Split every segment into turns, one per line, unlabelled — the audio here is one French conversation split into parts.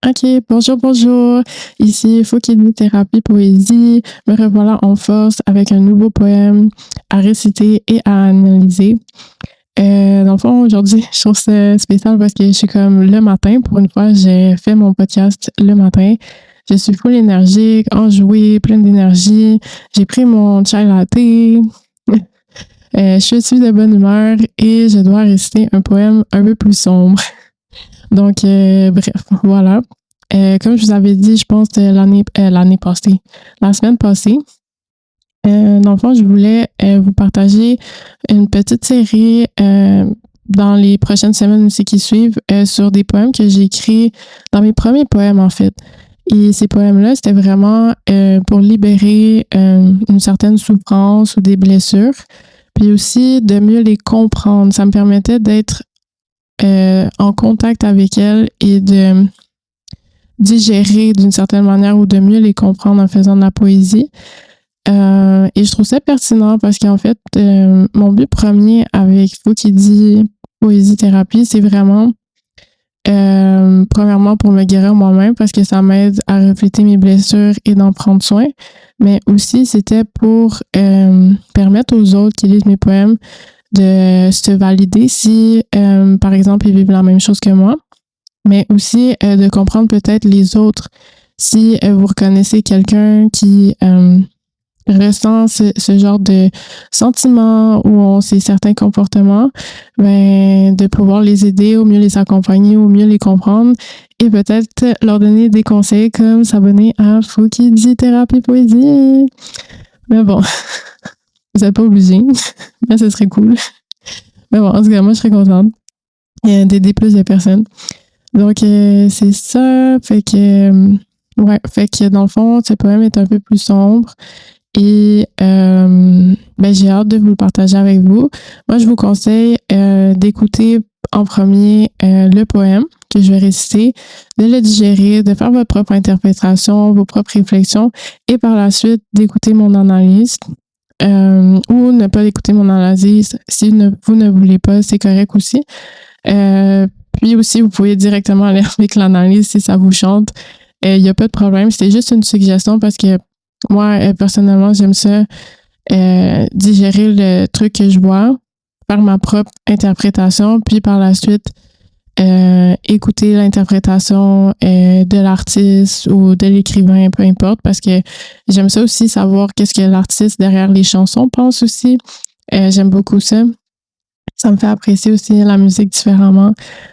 Ok, bonjour, bonjour. Ici Fouki Thérapie Poésie. Me revoilà en force avec un nouveau poème à réciter et à analyser. Dans le fond, aujourd'hui, je trouve ça spécial parce que je suis comme le matin. Pour une fois, j'ai fait mon podcast le matin. Je suis full énergique, enjouée, pleine d'énergie. J'ai pris mon chai latte. Je suis de bonne humeur et je dois réciter un poème un peu plus sombre. Donc, bref, voilà. Comme je vous avais dit, je pense l'année passée, la semaine passée, dans le fond, je voulais vous partager une petite série dans les prochaines semaines aussi qui suivent sur des poèmes que j'ai écrits dans mes premiers poèmes, en fait. Et ces poèmes-là, c'était vraiment pour libérer une certaine souffrance ou des blessures, puis aussi de mieux les comprendre. Ça me permettait d'être en contact avec elles et de digérer d'une certaine manière ou de mieux les comprendre en faisant de la poésie. Et je trouve ça pertinent parce qu'en fait, mon but premier avec Fouki dit Poésie Thérapie, c'est vraiment premièrement pour me guérir moi-même parce que ça m'aide à refléter mes blessures et d'en prendre soin, mais aussi c'était pour permettre aux autres qui lisent mes poèmes de se valider si, par exemple, ils vivent la même chose que moi, mais aussi de comprendre peut-être les autres. Si vous reconnaissez quelqu'un qui ressent ce genre de sentiments ou ont certains comportements, ben, de pouvoir les aider ou mieux les accompagner ou mieux les comprendre et peut-être leur donner des conseils comme s'abonner à Fouki dit Thérapie Poésie. Mais bon, vous n'êtes pas obligé, mais ce serait cool. Mais bon, en tout cas, moi, je serais contente d'aider plus de personnes. Donc, c'est ça. Fait que dans le fond, ce poème est un peu plus sombre et ben, j'ai hâte de vous le partager avec vous. Moi, je vous conseille d'écouter en premier le poème que je vais réciter, de le digérer, de faire votre propre interprétation, vos propres réflexions et par la suite d'écouter mon analyse. Ou ne pas écouter mon analyse. Si vous ne voulez pas, c'est correct aussi. Puis aussi, vous pouvez directement aller avec l'analyse si ça vous chante. Il n'y a pas de problème. C'était juste une suggestion parce que moi, personnellement, j'aime ça digérer le truc que je vois, faire ma propre interprétation, puis par la suite, écouter l'interprétation de l'artiste ou de l'écrivain, peu importe, parce que j'aime ça aussi savoir qu'est-ce que l'artiste derrière les chansons pense aussi. J'aime beaucoup ça. Ça me fait apprécier aussi la musique différemment.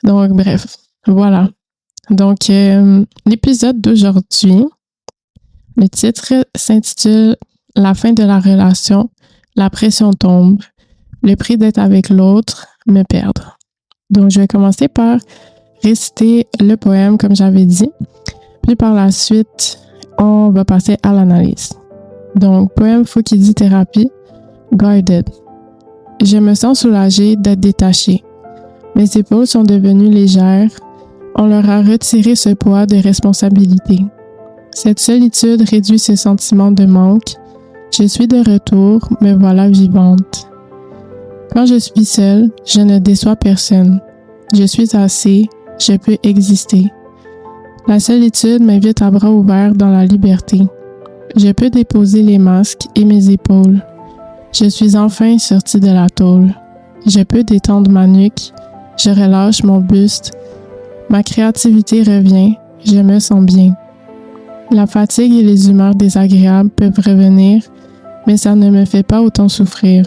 Donc, bref, voilà. Donc, l'épisode d'aujourd'hui, le titre s'intitule « La fin de la relation, la pression tombe, le prix d'être avec l'autre, me perdre ». Donc, je vais commencer par réciter le poème, comme j'avais dit. Puis par la suite, on va passer à l'analyse. Donc, poème Fouki dit Thérapie, Guarded. Je me sens soulagée d'être détachée. Mes épaules sont devenues légères. On leur a retiré ce poids de responsabilité. Cette solitude réduit ce sentiment de manque. Je suis de retour, me voilà vivante. Quand je suis seule, je ne déçois personne. Je suis assez, je peux exister. La solitude m'invite à bras ouverts dans la liberté. Je peux déposer les masques et mes épaules. Je suis enfin sortie de la tôle. Je peux détendre ma nuque. Je relâche mon buste. Ma créativité revient. Je me sens bien. La fatigue et les humeurs désagréables peuvent revenir, mais ça ne me fait pas autant souffrir.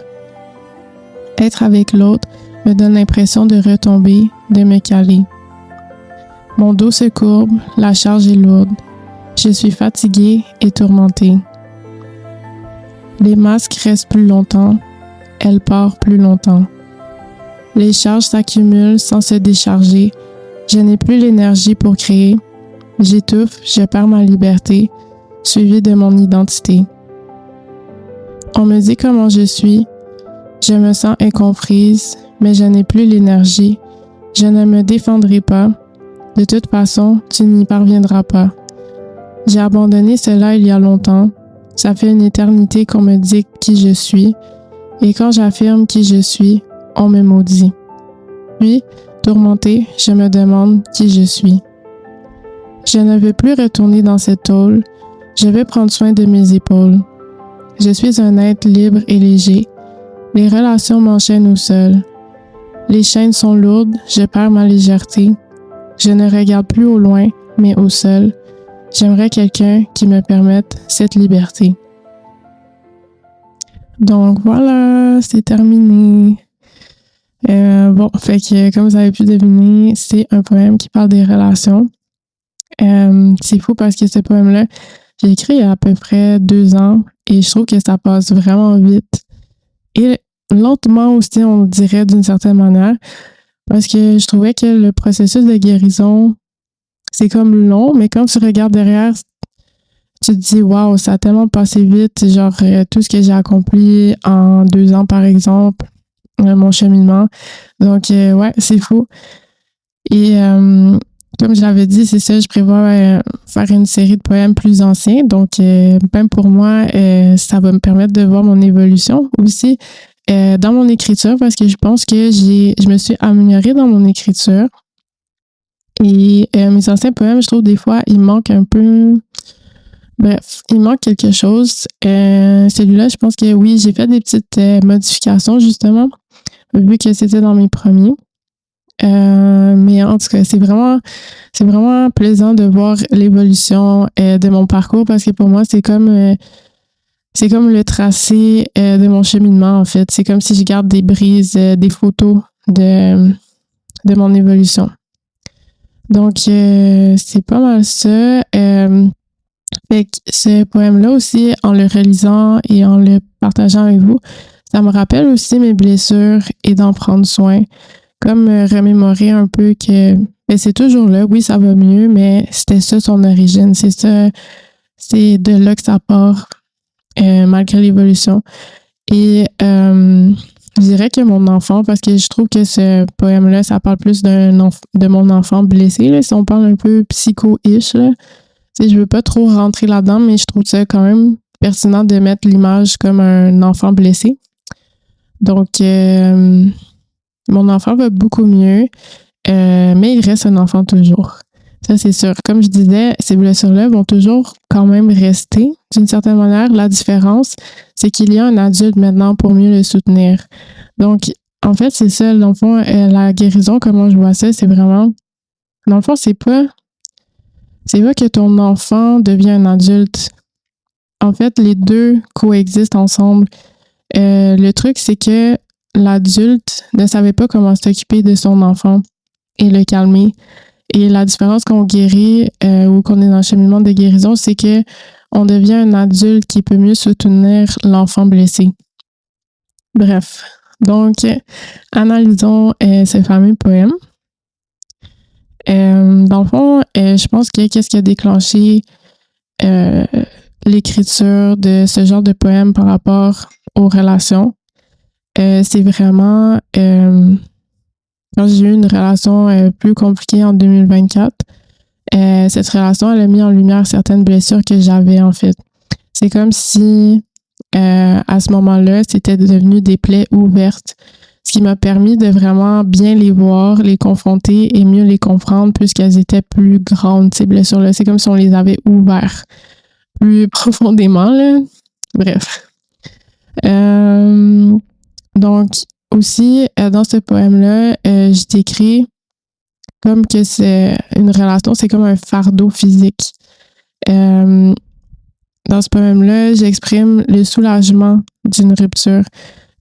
Être avec l'autre me donne l'impression de retomber, de me caler. Mon dos se courbe, la charge est lourde. Je suis fatiguée et tourmentée. Les masques restent plus longtemps, elles partent plus longtemps. Les charges s'accumulent sans se décharger. Je n'ai plus l'énergie pour créer. J'étouffe, je perds ma liberté, suivie de mon identité. On me dit comment je suis. Je me sens incomprise, mais je n'ai plus l'énergie. Je ne me défendrai pas. De toute façon, tu n'y parviendras pas. J'ai abandonné cela il y a longtemps. Ça fait une éternité qu'on me dit qui je suis. Et quand j'affirme qui je suis, on me maudit. Puis, tourmentée, je me demande qui je suis. Je ne veux plus retourner dans cette tôle. Je veux prendre soin de mes épaules. Je suis un être libre et léger. Les relations m'enchaînent au sol. Les chaînes sont lourdes, je perds ma légèreté. Je ne regarde plus au loin, mais au sol. J'aimerais quelqu'un qui me permette cette liberté. Donc voilà, c'est terminé. Bon, fait que comme vous avez pu deviner, c'est un poème qui parle des relations. C'est fou parce que ce poème-là, j'ai écrit il y a à peu près 2 ans et je trouve que ça passe vraiment vite. Et lentement aussi, on dirait d'une certaine manière, parce que je trouvais que le processus de guérison, c'est comme long, mais quand tu regardes derrière, tu te dis, waouh, ça a tellement passé vite, genre tout ce que j'ai accompli en 2 ans, par exemple, mon cheminement. Donc, ouais, c'est fou. Et comme je l'avais dit, c'est ça, je prévois faire une série de poèmes plus anciens. Donc, même pour moi, ça va me permettre de voir mon évolution aussi dans mon écriture parce que je pense que je me suis améliorée dans mon écriture. Et mes anciens poèmes, je trouve des fois, il manque un peu... Bref, il manque quelque chose. Celui-là, je pense que oui, j'ai fait des petites modifications justement, vu que c'était dans mes premiers. Mais en tout cas, c'est vraiment plaisant de voir l'évolution de mon parcours parce que pour moi, c'est comme le tracé de mon cheminement, en fait. C'est comme si je garde des brises, des photos de mon évolution. Donc, c'est pas mal ça. Fait que ce poème-là aussi, en le relisant et en le partageant avec vous, ça me rappelle aussi mes blessures et d'en prendre soin. Comme remémorer un peu que c'est toujours là, oui, ça va mieux, mais c'était ça son origine. C'est de là que ça part, malgré l'évolution. Et je dirais que mon enfant, parce que je trouve que ce poème-là, ça parle plus de mon enfant blessé, là, si on parle un peu psycho-ish, là. Je veux pas trop rentrer là-dedans, mais je trouve ça quand même pertinent de mettre l'image comme un enfant blessé. Donc, mon enfant va beaucoup mieux, mais il reste un enfant toujours. Ça, c'est sûr. Comme je disais, ces blessures-là vont toujours quand même rester. D'une certaine manière, la différence, c'est qu'il y a un adulte maintenant pour mieux le soutenir. Donc, en fait, c'est ça. Dans le fond, la guérison, comment je vois ça, c'est vraiment... Dans le fond, c'est pas que ton enfant devient un adulte. En fait, les deux coexistent ensemble. Le truc, c'est que l'adulte ne savait pas comment s'occuper de son enfant et le calmer. Et la différence qu'on guérit ou qu'on est dans le cheminement de guérison, c'est que on devient un adulte qui peut mieux soutenir l'enfant blessé. Bref, donc analysons ce fameux poème. Dans le fond, je pense que qu'est-ce qui a déclenché l'écriture de ce genre de poème par rapport aux relations, c'est vraiment quand j'ai eu une relation plus compliquée en 2024, cette relation, elle a mis en lumière certaines blessures que j'avais, en fait. C'est comme si, à ce moment-là, c'était devenu des plaies ouvertes, ce qui m'a permis de vraiment bien les voir, les confronter et mieux les comprendre puisqu'elles étaient plus grandes, ces blessures-là. C'est comme si on les avait ouvertes plus profondément, là. Bref. Donc, aussi, dans ce poème-là, je décris comme que c'est une relation, c'est comme un fardeau physique. Dans ce poème-là, j'exprime le soulagement d'une rupture,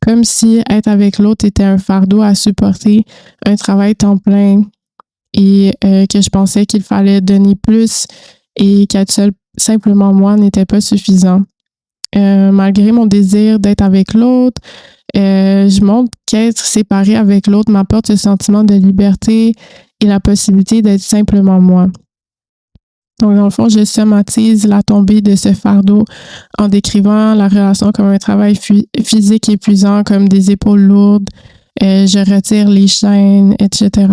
comme si être avec l'autre était un fardeau à supporter, un travail temps plein, et que je pensais qu'il fallait donner plus et qu'être seul simplement moi n'était pas suffisant. Malgré mon désir d'être avec l'autre, je montre qu'être séparé avec l'autre m'apporte ce sentiment de liberté et la possibilité d'être simplement moi. Donc, dans le fond, je somatise la tombée de ce fardeau en décrivant la relation comme un travail physique épuisant, comme des épaules lourdes, je retire les chaînes, etc.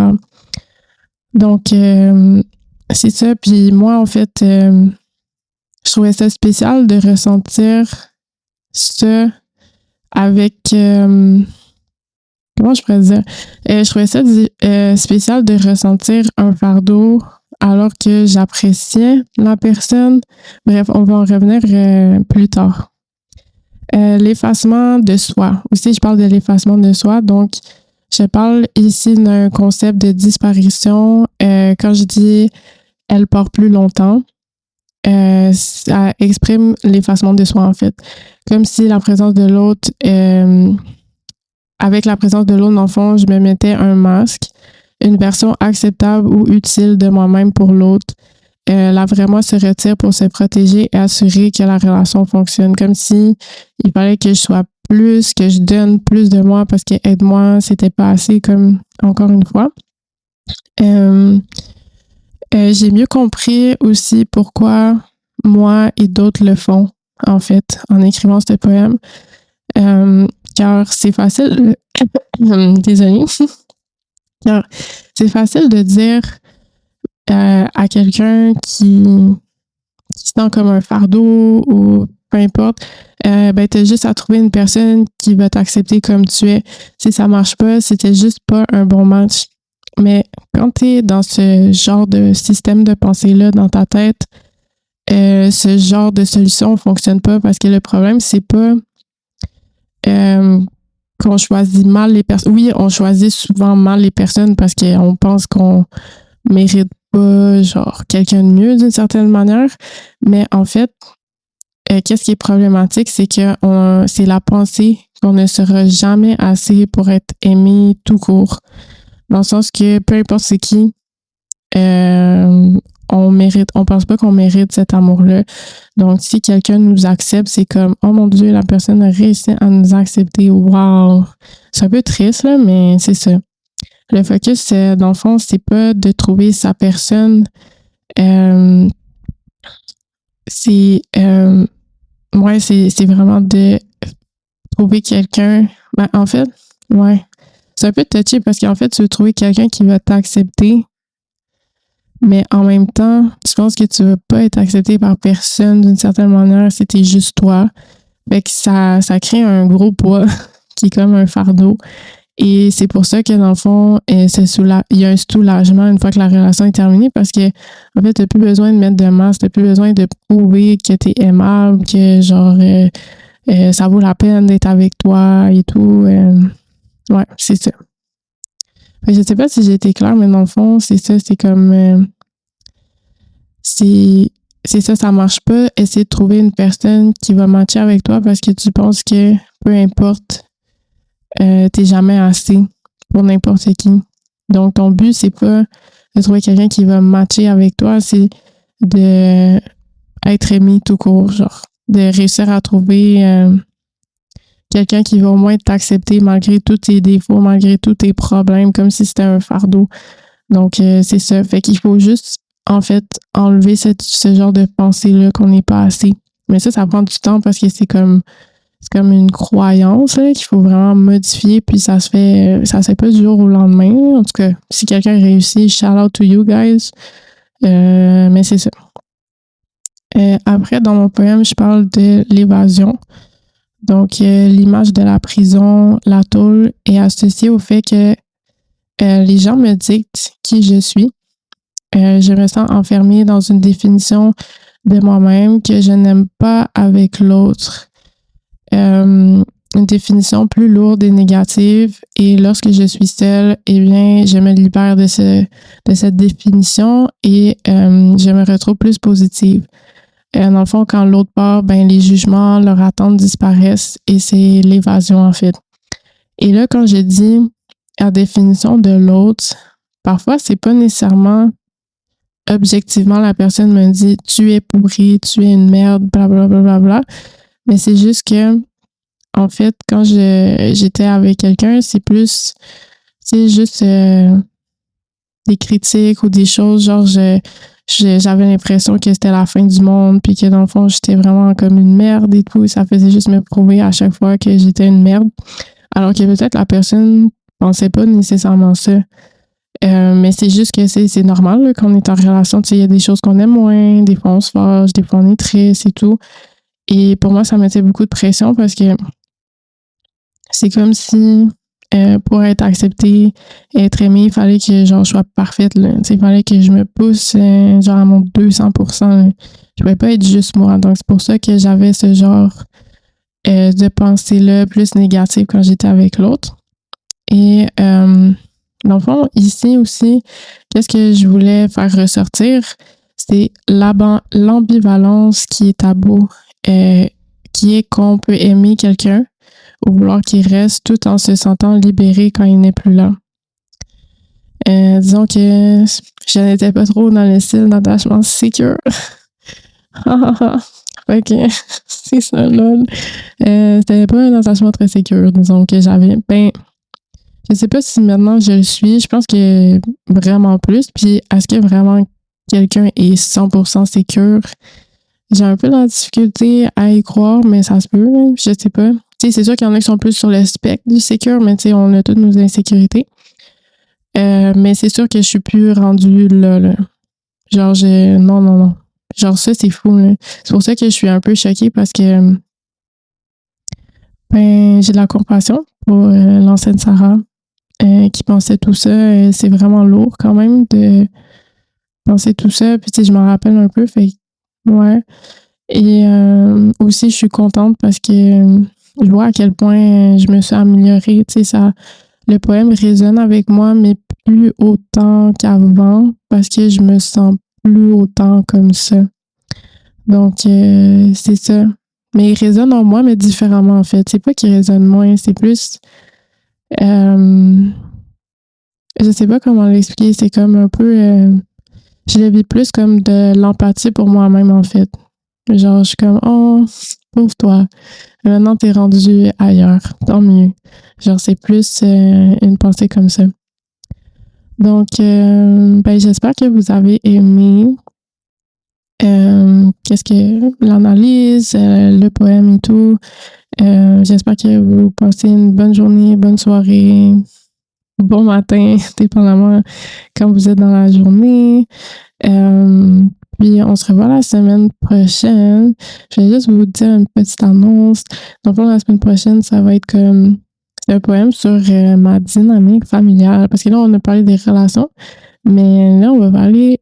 Donc, c'est ça. Puis moi, en fait, je trouvais ça spécial de ressentir ça avec... comment je pourrais dire? Je trouvais ça spécial de ressentir un fardeau alors que j'appréciais la personne. Bref, on va en revenir plus tard. L'effacement de soi. Aussi, je parle de l'effacement de soi. Donc, je parle ici d'un concept de disparition. Quand je dis « elle part plus longtemps », ça exprime l'effacement de soi, en fait. Comme si la présence de l'autre, avec la présence de l'autre, dans le fond, je me mettais un masque, une version acceptable ou utile de moi-même pour l'autre. La vraie moi se retire pour se protéger et assurer que la relation fonctionne. Comme si il fallait que je sois plus, que je donne plus de moi parce que aide-moi, c'était pas assez, comme encore une fois. J'ai mieux compris aussi pourquoi moi et d'autres le font, en fait, en écrivant ce poème. Car c'est facile, désolée, car c'est facile de dire à quelqu'un qui se sent comme un fardeau ou peu importe, ben t'as juste à trouver une personne qui va t'accepter comme tu es. Si ça marche pas, c'était juste pas un bon match. Mais quand t'es dans ce genre de système de pensée-là dans ta tête, ce genre de solution fonctionne pas parce que le problème, c'est pas qu'on choisit mal les personnes. Oui, on choisit souvent mal les personnes parce qu'on pense qu'on mérite pas, genre, quelqu'un de mieux d'une certaine manière. Mais en fait, qu'est-ce qui est problématique, c'est que c'est la pensée qu'on ne sera jamais assez pour être aimé tout court. Dans le sens que peu importe c'est qui, on pense pas qu'on mérite cet amour-là. Donc, si quelqu'un nous accepte, c'est comme, oh mon Dieu, la personne a réussi à nous accepter. Wow! C'est un peu triste, là, mais c'est ça. Le focus, dans le fond, c'est pas de trouver sa personne. C'est vraiment de trouver quelqu'un. Ben, en fait, ouais. C'est un peu touché parce qu'en fait, tu veux trouver quelqu'un qui va t'accepter, mais en même temps, tu penses que tu veux pas être accepté par personne d'une certaine manière, c'était juste toi. Fait que ça crée un gros poids qui est comme un fardeau. Et c'est pour ça que dans le fond, il y a un soulagement une fois que la relation est terminée parce que en fait, t'as plus besoin de mettre de masque, t'as plus besoin de prouver que t'es aimable, que genre ça vaut la peine d'être avec toi et tout. Ouais, c'est ça. Je sais pas si j'ai été claire, mais dans le fond, c'est ça, c'est comme c'est ça marche pas. Essayer de trouver une personne qui va matcher avec toi parce que tu penses que peu importe, t'es jamais assez pour n'importe qui. Donc, ton but, c'est pas de trouver quelqu'un qui va matcher avec toi, c'est de être aimé tout court, genre, de réussir à trouver quelqu'un qui va au moins t'accepter malgré tous tes défauts, malgré tous tes problèmes, comme si c'était un fardeau. Donc, c'est ça. Fait qu'il faut juste, en fait, enlever ce genre de pensée-là qu'on n'est pas assez. Mais ça prend du temps parce que c'est comme une croyance là, qu'il faut vraiment modifier, puis ça se fait pas du jour au lendemain. En tout cas, si quelqu'un réussit, shout out to you guys. Mais c'est ça. Après, dans mon poème, je parle de l'évasion. Donc, l'image de la prison, la tôle, est associée au fait que les gens me dictent qui je suis. Je me sens enfermée dans une définition de moi-même que je n'aime pas avec l'autre. Une définition plus lourde et négative. Et lorsque je suis seule, eh bien, je me libère de cette définition et je me retrouve plus positive. Dans le fond, quand l'autre part, ben, les jugements, leurs attentes disparaissent et c'est l'évasion, en fait. Et là, quand je dis la définition de l'autre, parfois, c'est pas nécessairement objectivement la personne me dit « tu es pourri, tu es une merde, blablabla, bla, bla, bla. » Mais c'est juste que, en fait, quand j'étais avec quelqu'un, c'est plus, c'est juste des critiques ou des choses, genre j'avais l'impression que c'était la fin du monde puis que dans le fond, j'étais vraiment comme une merde et tout. Et ça faisait juste me prouver à chaque fois que j'étais une merde. Alors que peut-être la personne pensait pas nécessairement ça. Mais c'est juste que c'est normal là, quand on est en relation. Tu sais, il y a des choses qu'on aime moins, des fois on se fâche, des fois on est triste et tout. Et pour moi, ça mettait beaucoup de pression parce que c'est comme si pour être acceptée, être aimée, il fallait que genre je sois parfaite, là. Tu sais, il fallait que je me pousse genre à mon 200%, là. Je pouvais pas être juste moi. Donc c'est pour ça que j'avais ce genre de pensée-là plus négative quand j'étais avec l'autre. Et dans le fond, ici aussi, qu'est-ce que je voulais faire ressortir? C'est l'ambivalence qui est tabou, qui est qu'on peut aimer quelqu'un ou vouloir qu'il reste tout en se sentant libéré quand il n'est plus là. Disons que je n'étais pas trop dans le style d'attachement secure. Fait que c'est ça, là. C'était pas un attachement très secure, disons que j'avais. Ben, je sais pas si maintenant je le suis. Je pense que vraiment plus. Puis est-ce que vraiment quelqu'un est 100% secure? J'ai un peu de la difficulté à y croire, mais ça se peut, là. Je sais pas. Tu sais, c'est sûr qu'il y en a qui sont plus sur le spectre du secure, mais tu sais, on a toutes nos insécurités. Mais c'est sûr que je suis plus rendue là, là. Genre, non. Genre, ça, c'est fou, là. C'est pour ça que je suis un peu choquée parce que, ben, j'ai de la compassion pour l'ancienne Sarah qui pensait tout ça. C'est vraiment lourd quand même de penser tout ça. Puis, tu sais, je m'en rappelle un peu, fait ouais. Et aussi, je suis contente parce que je vois à quel point je me suis améliorée. Tu sais, le poème résonne avec moi, mais plus autant qu'avant parce que je me sens plus autant comme ça. Donc, c'est ça. Mais il résonne en moi, mais différemment, en fait. C'est pas qu'il résonne moins, c'est plus... je sais pas comment l'expliquer. C'est comme un peu... je le vis plus comme de l'empathie pour moi-même, en fait. Genre, je suis comme, oh, pauvre toi. Maintenant, t'es rendu ailleurs. Tant mieux. Genre, c'est plus une pensée comme ça. Donc, ben, j'espère que vous avez aimé qu'est-ce que l'analyse, le poème et tout. J'espère que vous passez une bonne journée, bonne soirée, bon matin, dépendamment quand vous êtes dans la journée. Puis on se revoit la semaine prochaine. Je vais juste vous dire une petite annonce. Donc la semaine prochaine, ça va être comme c'est un poème sur ma dynamique familiale. Parce que là, on a parlé des relations, mais là, on va parler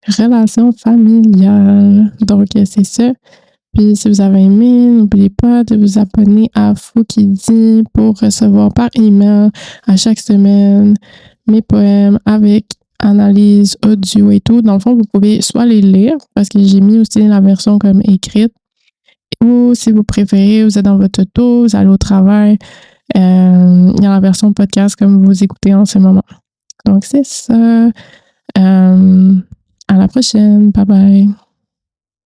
relations familiales. Donc, c'est ça. Puis, si vous avez aimé, n'oubliez pas de vous abonner à Fou qui dit pour recevoir par email à chaque semaine mes poèmes avec analyse audio et tout. Dans le fond, vous pouvez soit les lire, parce que j'ai mis aussi la version comme écrite, ou si vous préférez, vous êtes dans votre auto, vous allez au travail, il y a la version podcast comme vous écoutez en ce moment. Donc, c'est ça. À la prochaine. Bye bye.